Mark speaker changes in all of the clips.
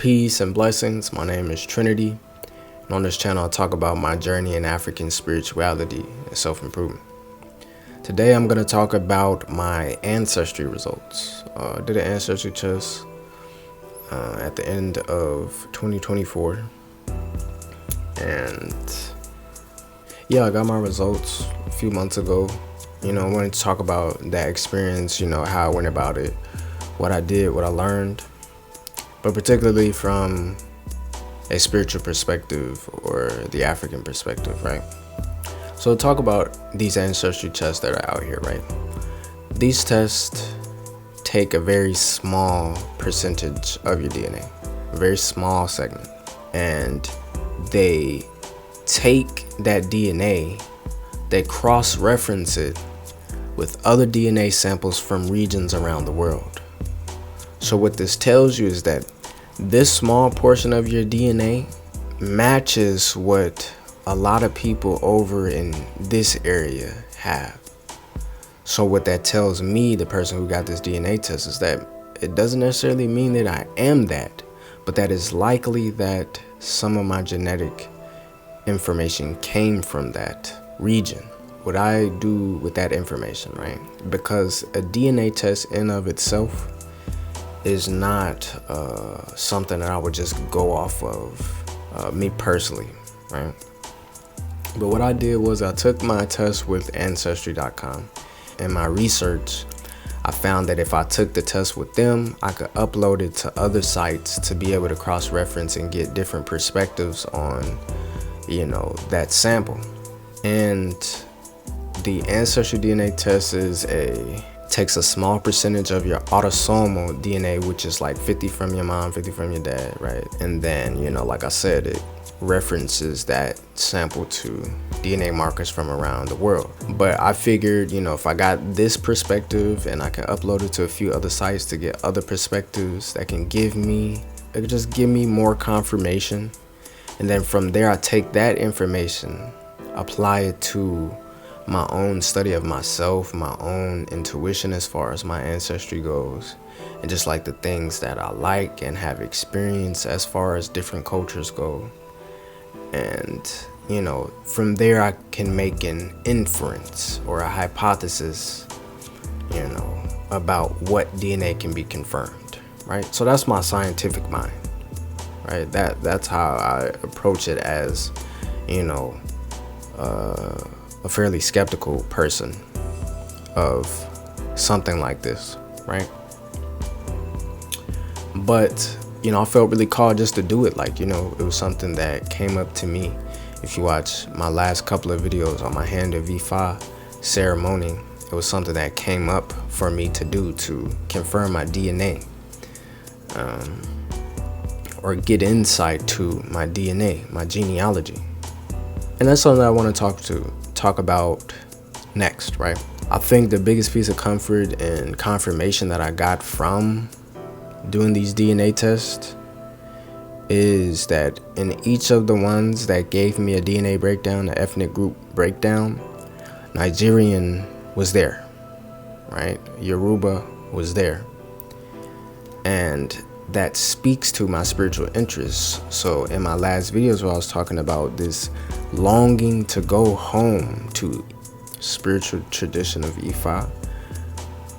Speaker 1: Peace and blessings. My name is Trinity, and on this channel I'll talk about my journey in African spirituality and self-improvement. Today I'm going to talk about my ancestry results. I did an ancestry test at the end of 2024, and yeah, I got my results a few months ago. I wanted to talk about that experience, how I went about it, what I did, what I learned, but particularly from a spiritual perspective or the African perspective, right? So talk about these ancestry tests that are out here, right? These tests take a very small percentage of your DNA, a very small segment, and they take that DNA, they cross-reference it with other DNA samples from regions around the world. So what this tells you is that this small portion of your DNA matches what a lot of people over in this area have. So what that tells me, the person who got this DNA test, is that it doesn't necessarily mean that I am that, but that it's likely that some of my genetic information came from that region. What I do with that information, right? Because a DNA test in of itself is not something that I would just go off of, me personally, right? But what I did was I took my test with Ancestry.com. In my research, I found that if I took the test with them, I could upload it to other sites to be able to cross-reference and get different perspectives on, that sample. And the Ancestry DNA test takes a small percentage of your autosomal DNA, which is like 50 from your mom, 50 from your dad, right? And then, like I said, it references that sample to DNA markers from around the world. But I figured, if I got this perspective and I can upload it to a few other sites to get other perspectives that can give me more confirmation. And then from there, I take that information, apply it to my own study of myself, my own intuition as far as my ancestry goes, and just like the things that I like and have experienced as far as different cultures go. And from there I can make an inference or a hypothesis, about what DNA can be confirmed, right? So that's my scientific mind, right? That's how I approach it as, a fairly skeptical person of something like this, right? But I felt really called just to do it. It was something that came up to me. If you watch my last couple of videos on my hand of Ifa ceremony, it was something that came up for me to do to confirm my DNA, or get insight to my DNA, my genealogy. And that's something I want to talk about next, right? I think the biggest piece of comfort and confirmation that I got from doing these DNA tests is that in each of the ones that gave me a DNA breakdown, an ethnic group breakdown, Nigerian was there, right? Yoruba was there. And that speaks to my spiritual interests. So in my last videos where I was talking about this longing to go home to spiritual tradition of Ifa,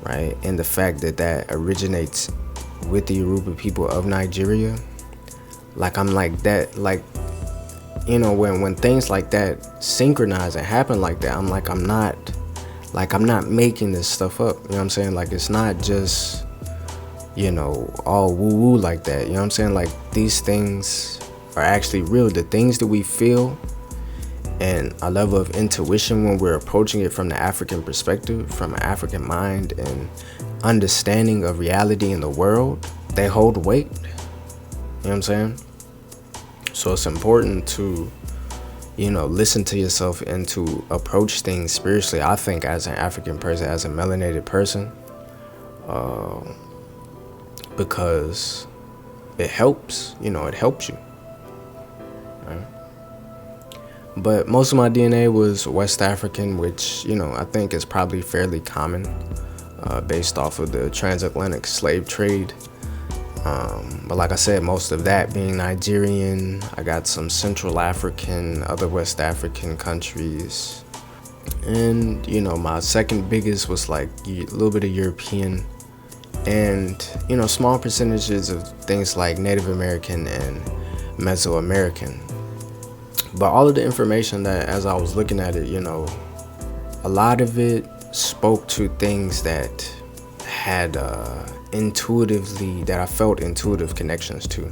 Speaker 1: right? And the fact that originates with the Yoruba people of Nigeria, I'm like that, when things like that synchronize and happen like that, I'm not making this stuff up, you know what I'm saying? It's not just, all woo-woo like that, you know what I'm saying? These things are actually real. The things that we feel and a level of intuition when we're approaching it from the African perspective, from an African mind and understanding of reality in the world, they hold weight. You know what I'm saying? So it's important to, listen to yourself and to approach things spiritually, I think, as an African person, as a melanated person, because it helps, it helps you. Right? But most of my DNA was West African, which, I think is probably fairly common based off of the transatlantic slave trade But like I said, most of that being Nigerian, I got some Central African, other West African countries. And, my second biggest was like a little bit of European and, small percentages of things like Native American and Mesoamerican. But all of the information that, as I was looking at it, a lot of it spoke to things that had that I felt intuitive connections to,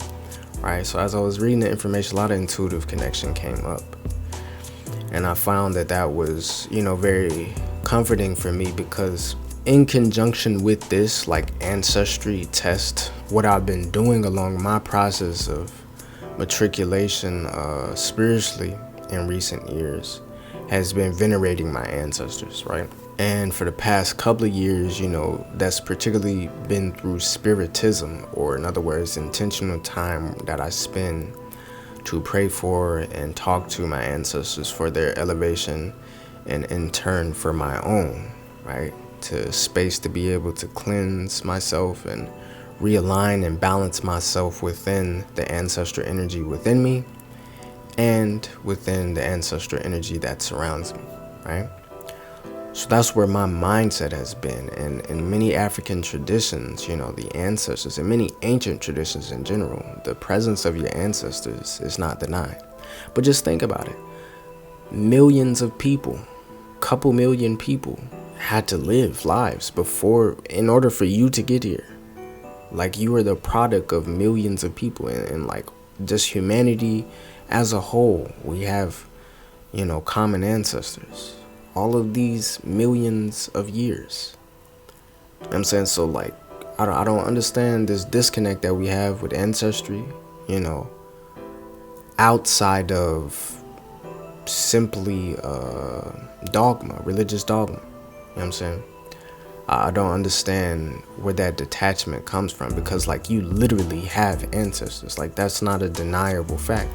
Speaker 1: right? So as I was reading the information, a lot of intuitive connection came up. And I found that was, very comforting for me, because in conjunction with this, like, ancestry test, what I've been doing along my process of matriculation spiritually in recent years has been venerating my ancestors, right? And for the past couple of years, that's particularly been through spiritism, or in other words, intentional time that I spend to pray for and talk to my ancestors for their elevation, and in turn for my own, right? To space to be able to cleanse myself and realign and balance myself within the ancestor energy within me and within the ancestor energy that surrounds me, right? So that's where my mindset has been. And in many African traditions, the ancestors, and many ancient traditions in general, the presence of your ancestors is not denied. But just think about it. Millions of people, couple million people, had to live lives before, in order for you to get here. Like, you are the product of millions of people, and like just humanity as a whole. We have, common ancestors. All of these millions of years. You know what I'm saying? So like, I don't understand this disconnect that we have with ancestry, outside of simply dogma, religious dogma. You know what I'm saying? I don't understand where that detachment comes from, because like, you literally have ancestors. Like, that's not a deniable fact.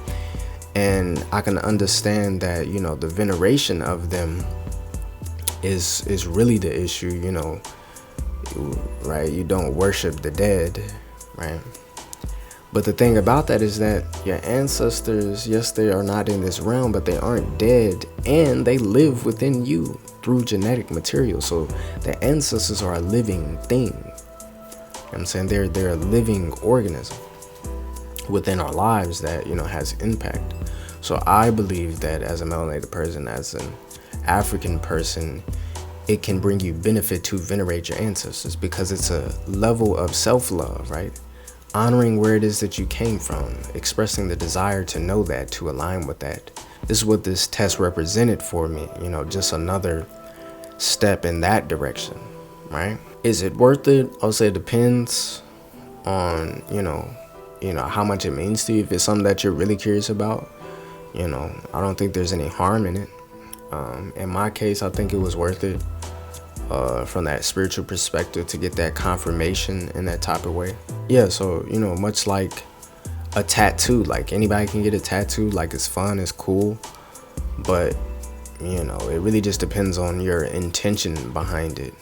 Speaker 1: And I can understand that, the veneration of them is really the issue, right? You don't worship the dead, right? But the thing about that is that your ancestors, yes, they are not in this realm, but they aren't dead, and they live within you through genetic material. So the ancestors are a living thing. You know what I'm saying? They're a living organism within our lives that, has impact. So I believe that as a melanated person, as an African person, it can bring you benefit to venerate your ancestors, because it's a level of self-love, right? Honoring where it is that you came from, expressing the desire to know that, to align with that. This is what this test represented for me, just another step in that direction, right? Is it worth it? I'll say it depends on, how much it means to you. If it's something that you're really curious about, I don't think there's any harm in it. In my case, I think it was worth it from that spiritual perspective, to get that confirmation in that type of way. Yeah, so, much like a tattoo, like anybody can get a tattoo, like it's fun, it's cool, but, it really just depends on your intention behind it.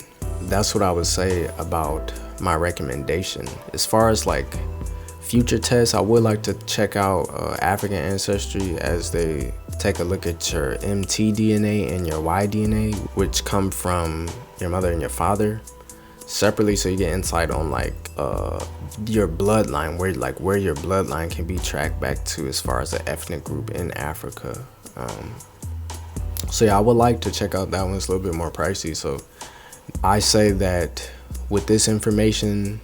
Speaker 1: That's what I would say about my recommendation. As far as like future tests, I would like to check out African Ancestry, as they take a look at your mtDNA and your Y-DNA, which come from your mother and your father separately, so you get insight on like your bloodline, where your bloodline can be tracked back to as far as the ethnic group in Africa. So yeah, I would like to check out that one. It's a little bit more pricey. So I say that with this information,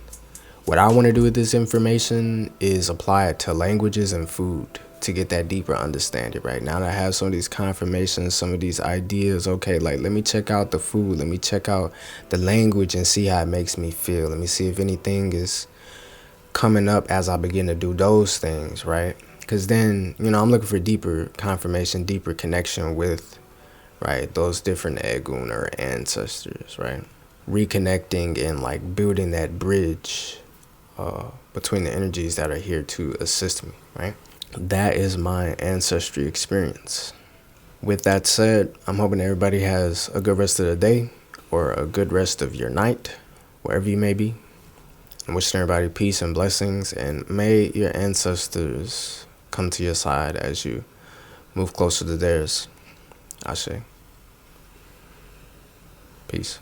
Speaker 1: what I want to do with this information is apply it to languages and food, to get that deeper understanding. Right now that I have some of these confirmations, some of these ideas, okay, like, let me check out the food, let me check out the language and see how it makes me feel. Let me see if anything is coming up as I begin to do those things, right? Because then, I'm looking for deeper confirmation, deeper connection with, right, those different Egun or ancestors, right? Reconnecting and like building that bridge between the energies that are here to assist me, right? That is my ancestry experience. With that said, I'm hoping everybody has a good rest of the day, or a good rest of your night, wherever you may be. I'm wishing everybody peace and blessings, and may your ancestors come to your side as you move closer to theirs. Ashe. Peace.